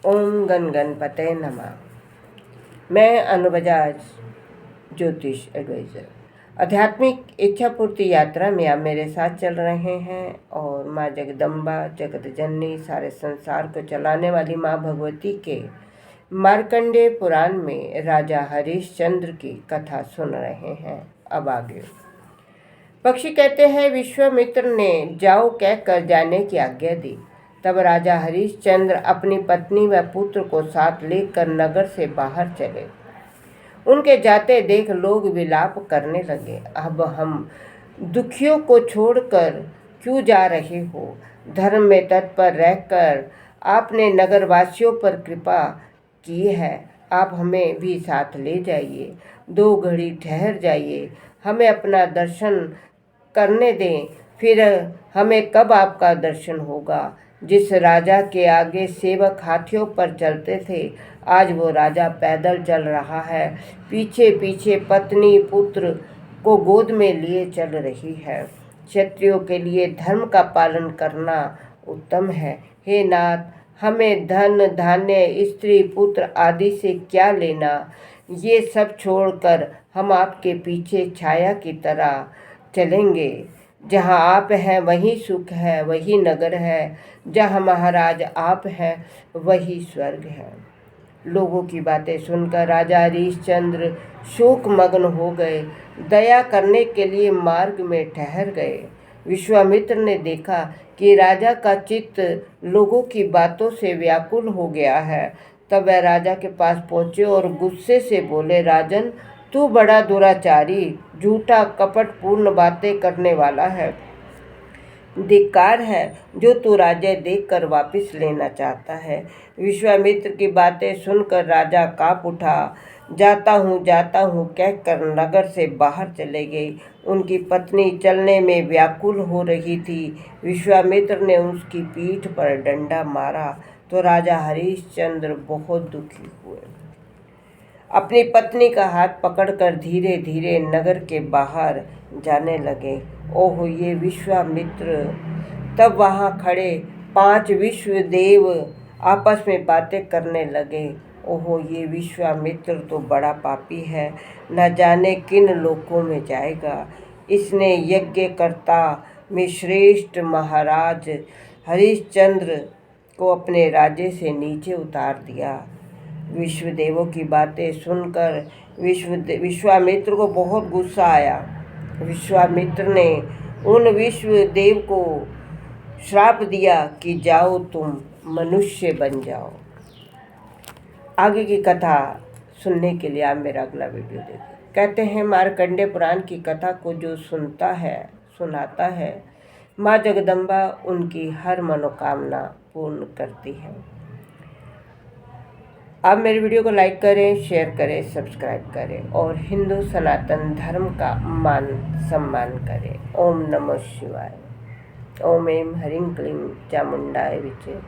ओम गण गणपते नमः। मैं अनु बजाज, ज्योतिष एडवाइज़र। आध्यात्मिक इच्छा पूर्ति यात्रा में आप मेरे साथ चल रहे हैं और माँ जगदम्बा, जगत जननी, सारे संसार को चलाने वाली माँ भगवती के मार्कंडेय पुराण में राजा हरिश्चंद्र की कथा सुन रहे हैं। अब आगे पक्षी कहते हैं, विश्वामित्र ने जाओ कहकर जाने की आज्ञा दी। तब राजा हरिश्चंद्र अपनी पत्नी व पुत्र को साथ लेकर नगर से बाहर चले। उनके जाते देख लोग विलाप करने लगे, अब हम दुखियों को छोड़कर क्यों जा रहे हो? धर्म में तत्पर रहकर आपने नगरवासियों पर कृपा की है, आप हमें भी साथ ले जाइए। 2 घड़ी ठहर जाइए, हमें अपना दर्शन करने दें, फिर हमें कब आपका दर्शन होगा? जिस राजा के आगे सेवक हाथियों पर चलते थे, आज वो राजा पैदल चल रहा है, पीछे पीछे पत्नी पुत्र को गोद में लिए चल रही है। क्षत्रियों के लिए धर्म का पालन करना उत्तम है। हे नाथ, हमें धन धान्य स्त्री पुत्र आदि से क्या लेना? ये सब छोड़कर हम आपके पीछे छाया की तरह चलेंगे। जहाँ आप हैं वहीं सुख है, वही नगर है। जहाँ महाराज आप हैं वही स्वर्ग है। लोगों की बातें सुनकर राजा हरिश्चंद्र शोक मग्न हो गए, दया करने के लिए मार्ग में ठहर गए। विश्वामित्र ने देखा कि राजा का चित्त लोगों की बातों से व्याकुल हो गया है। तब वह राजा के पास पहुँचे और गुस्से से बोले, राजन, तू बड़ा दुराचारी, झूठा कपटपूर्ण बातें करने वाला है। धिक्कार है जो तू राज्य देखकर वापस लेना चाहता है। विश्वामित्र की बातें सुनकर राजा काँप उठा। जाता हूँ कहकर नगर से बाहर चले गए। उनकी पत्नी चलने में व्याकुल हो रही थी। विश्वामित्र ने उसकी पीठ पर डंडा मारा तो राजा हरिश्चंद्र बहुत दुखी हुए। अपनी पत्नी का हाथ पकड़कर धीरे धीरे नगर के बाहर जाने लगे। ओह, ये विश्वामित्र! तब वहाँ खड़े 5 विश्वदेव आपस में बातें करने लगे। ओहो, ये विश्वामित्र तो बड़ा पापी है, न जाने किन लोकों में जाएगा। इसने यज्ञकर्ता में श्रेष्ठ महाराज हरिश्चंद्र को अपने राज्य से नीचे उतार दिया। विश्वदेवों की बातें सुनकर विश्वामित्र को बहुत गुस्सा आया। विश्वामित्र ने उन विश्वदेव को श्राप दिया कि जाओ, तुम मनुष्य बन जाओ। आगे की कथा सुनने के लिए आप मेरा अगला वीडियो देखें। कहते हैं, मार्कंडेय पुराण की कथा को जो सुनाता है, माँ जगदम्बा उनकी हर मनोकामना पूर्ण करती है। आप मेरे वीडियो को लाइक करें, शेयर करें, सब्सक्राइब करें और हिंदू सनातन धर्म का मान सम्मान करें। ओम नमः शिवाय। ओम ऐं ह्रीं क्लीं चामुंडाय विचे।